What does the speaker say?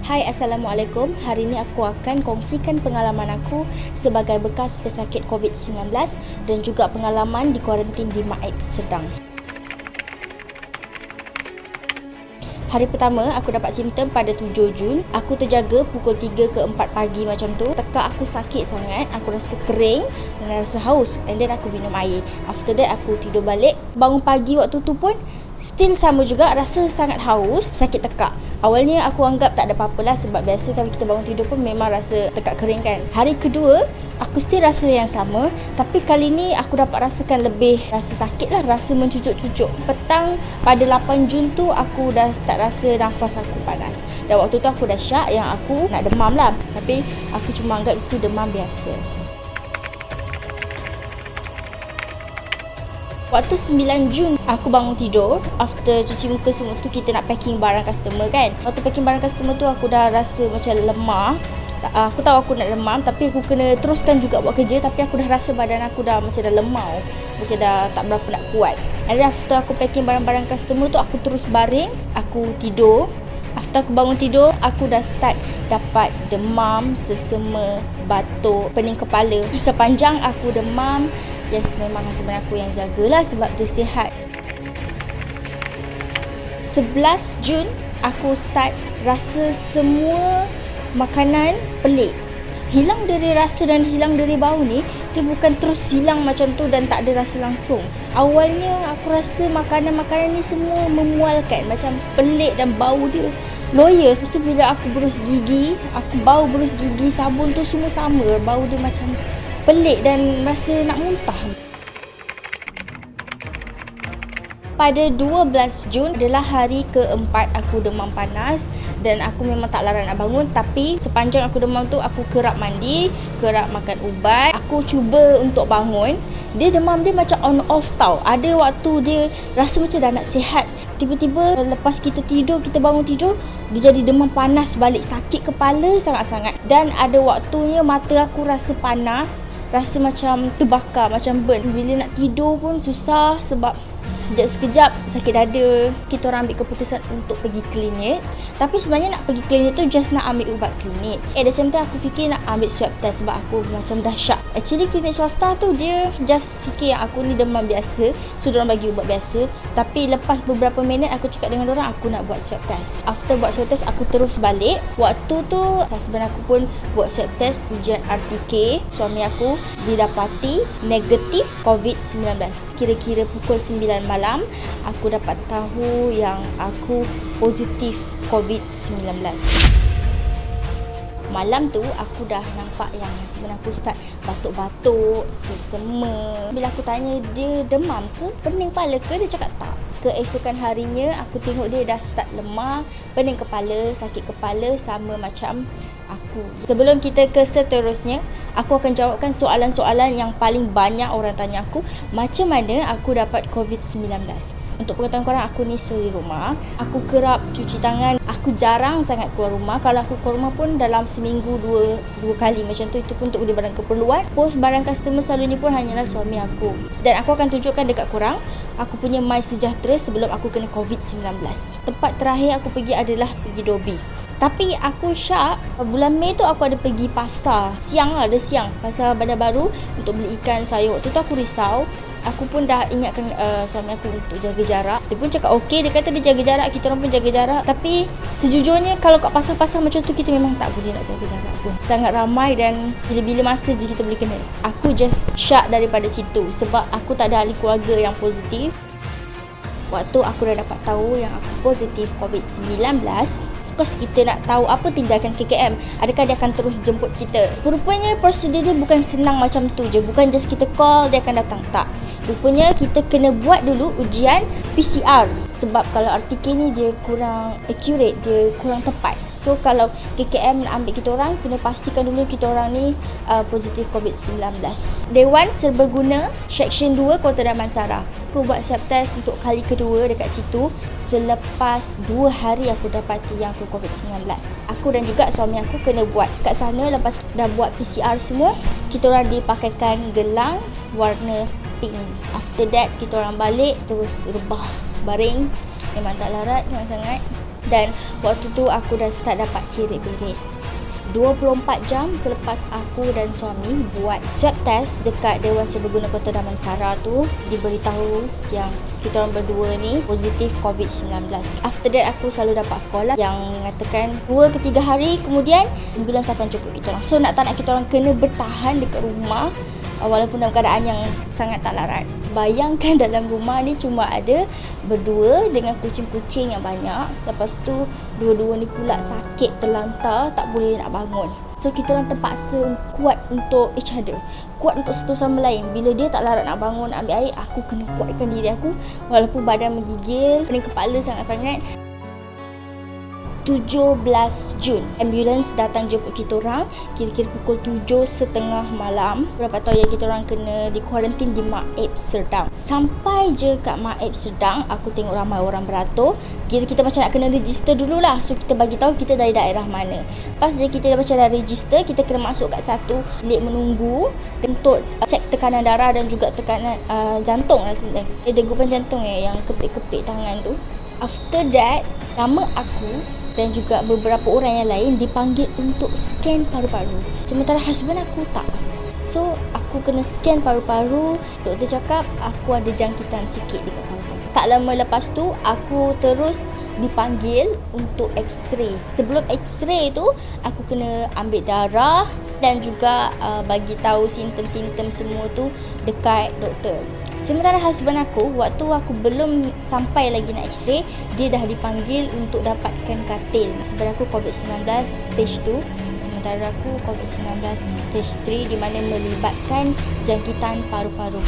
Hai, Assalamualaikum. Hari ini aku akan kongsikan pengalaman aku sebagai bekas pesakit COVID-19 dan juga pengalaman di kuarantin di Maid Sedang. Hari pertama, aku dapat simptom pada 7 Jun. Aku terjaga pukul 3 ke 4 pagi macam tu. Tekak aku sakit sangat. Aku rasa kering dan rasa haus. And then aku minum air. After that, aku tidur balik. Bangun pagi waktu tu pun still sama juga, rasa sangat haus, sakit tekak. Awalnya aku anggap tak ada apa-apa lah sebab biasa kalau kita bangun tidur pun memang rasa tekak kering kan. Hari kedua, aku still rasa yang sama, tapi kali ni aku dapat rasakan lebih rasa sakit lah, rasa mencucuk-cucuk. Petang pada 8 Jun tu aku dah start rasa nafas aku panas. Dan waktu tu aku dah syak yang aku nak demam lah, tapi aku cuma anggap itu demam biasa. Waktu 9 Jun, aku bangun tidur. After cuci muka semua tu, kita nak packing barang customer kan. Waktu packing barang customer tu, aku dah rasa macam lemah. Aku tahu aku nak demam, tapi aku kena teruskan juga buat kerja. Tapi aku dah rasa badan aku dah macam dah lemau, macam dah tak berapa nak kuat. And then after aku packing barang-barang customer tu, aku terus baring, aku tidur. After aku bangun tidur, aku dah start dapat demam, sesama, batuk, pening kepala. Sepanjang aku demam, yes, memang husband aku yang jagalah sebab dia sihat. 11 Jun, aku start rasa semua makanan pelik. Hilang dari rasa dan hilang dari bau ni, dia bukan terus hilang macam tu dan tak ada rasa langsung. Awalnya aku rasa makanan-makanan ni semua memualkan, macam pelik dan bau dia loyal. Lepas tu bila aku berus gigi, aku bau berus gigi, sabun tu semua sama. Bau dia macam pelik dan rasa nak muntah. Pada 12 Jun adalah hari keempat aku demam panas dan aku memang tak larang nak bangun, tapi sepanjang aku demam tu aku kerap mandi, kerap makan ubat. Aku cuba untuk bangun. Dia demam dia macam on off tau. Ada waktu dia rasa macam dah nak sihat, tiba-tiba lepas kita tidur, kita bangun tidur, dia jadi demam panas balik, sakit kepala sangat-sangat. Dan ada waktunya mata aku rasa panas, rasa macam terbakar, macam burn. Bila nak tidur pun susah sebab sekejap sakit dada. Kita orang ambil keputusan untuk pergi klinik, tapi sebenarnya nak pergi klinik tu just nak ambil ubat klinik. At the same time aku fikir nak ambil swab test sebab aku macam dah syak. Actually klinik swasta tu dia just fikir yang aku ni demam biasa, so diorang bagi ubat biasa. Tapi lepas beberapa minit aku cakap dengan diorang aku nak buat swab test. After buat swab test aku terus balik. Waktu tu husband aku pun buat swab test ujian RTK. Suami aku didapati negatif COVID-19. Kira-kira pukul 9 malam aku dapat tahu yang aku positif COVID-19. Malam tu aku dah nampak yang husband aku start batuk-batuk, sesama. Bila aku tanya dia demam ke, pening kepala ke, dia cakap tak. Keesokan harinya aku tengok dia dah start lemah, pening kepala, sakit kepala sama macam aku. Sebelum kita ke seterusnya, aku akan jawabkan soalan-soalan yang paling banyak orang tanya aku, macam mana aku dapat COVID-19. Untuk pengetahuan korang, aku ni suri rumah. Aku kerap cuci tangan. Aku jarang sangat keluar rumah. Kalau aku keluar rumah pun dalam seminggu dua kali macam tu. Itu pun untuk beli barang keperluan. Post barang customer selalunya pun hanyalah suami aku. Dan aku akan tunjukkan dekat korang aku punya My Sejahtera sebelum aku kena COVID-19. Tempat terakhir aku pergi adalah pergi Dobi. Tapi aku syak, bulan Mei tu aku ada pergi pasar. Siang lah, ada siang. Pasar Bandar Baru untuk beli ikan sayur. Waktu tu aku risau. Aku pun dah ingatkan suami aku untuk jaga jarak. Dia pun cakap okey, dia kata dia jaga jarak, kita orang pun jaga jarak. Tapi sejujurnya kalau kat pasar-pasar macam tu kita memang tak boleh nak jaga jarak pun. Sangat ramai dan bila-bila masa je kita boleh kena. Aku just syak daripada situ sebab aku tak ada ahli keluarga yang positif. Waktu aku dah dapat tahu yang aku positif COVID-19, course kita nak tahu apa tindakan KKM. Adakah dia akan terus jemput kita? Rupanya prosedur dia bukan senang macam tu je. Bukan just kita call dia akan datang. Tak. Rupanya kita kena buat dulu ujian PCR. Sebab kalau RTK ni dia kurang accurate, dia kurang tepat. So kalau KKM nak ambil kita orang, kena pastikan dulu kita orang ni positif COVID-19. Dewan Serbaguna Seksyen 2 Kota Damansara. Aku buat swab test untuk kali kedua dekat situ selepas 2 hari aku dapati yang aku COVID-19. Aku dan juga suami aku kena buat kat sana. Lepas dah buat PCR semua, kita orang dipakaikan gelang warna pink. After that kita orang balik terus rebah baring. Memang tak larat sangat-sangat. Dan waktu tu aku dah start dapat cerit-berit. 24 jam selepas aku dan suami buat swab test dekat Dewan Serbaguna Kota Damansara tu, diberitahu yang kita orang berdua ni positif COVID-19. After that aku selalu dapat call lah yang mengatakan 2 ke 3 hari kemudian ambulans akan jemput kita orang. So nak tak nak kita orang kena bertahan dekat rumah walaupun dalam keadaan yang sangat tak larat. Bayangkan dalam rumah ni cuma ada berdua dengan kucing-kucing yang banyak. Lepas tu dua-dua ni pula sakit terlantar, tak boleh nak bangun. So kita orang terpaksa kuat untuk each other, kuat untuk satu sama lain. Bila dia tak larat nak bangun nak ambil air, aku kena kuatkan diri aku walaupun badan menggigil, pening kepala sangat-sangat. 17 Jun ambulans datang jemput kita orang kira-kira pukul 7.30 malam. Dapat tahu yang kita orang kena di kuarantin di Maib Serdang. Sampai je kat Maib Serdang, aku tengok ramai orang beratur. Kira kita macam nak kena register dululah. So kita bagi tahu kita dari daerah mana. Pas je kita dah macam dah register, kita kena masuk kat satu bilik menunggu untuk cek tekanan darah dan juga tekanan jantung lah sebenarnya. Degupan jantung yang kepit-kepit tangan tu. After that, nama aku dan juga beberapa orang yang lain dipanggil untuk scan paru-paru. Sementara husband aku tak. So, aku kena scan paru-paru. Doktor cakap aku ada jangkitan sikit dekat paru-paru. Tak lama lepas tu, aku terus dipanggil untuk x-ray. Sebelum x-ray tu, aku kena ambil darah dan juga bagi tahu simptom-simptom semua tu dekat doktor. Sementara husband aku, waktu aku belum sampai lagi nak x-ray, dia dah dipanggil untuk dapatkan katil. Sebab aku COVID-19 stage 2, sementara aku COVID-19 stage 3 di mana melibatkan jangkitan paru-paru.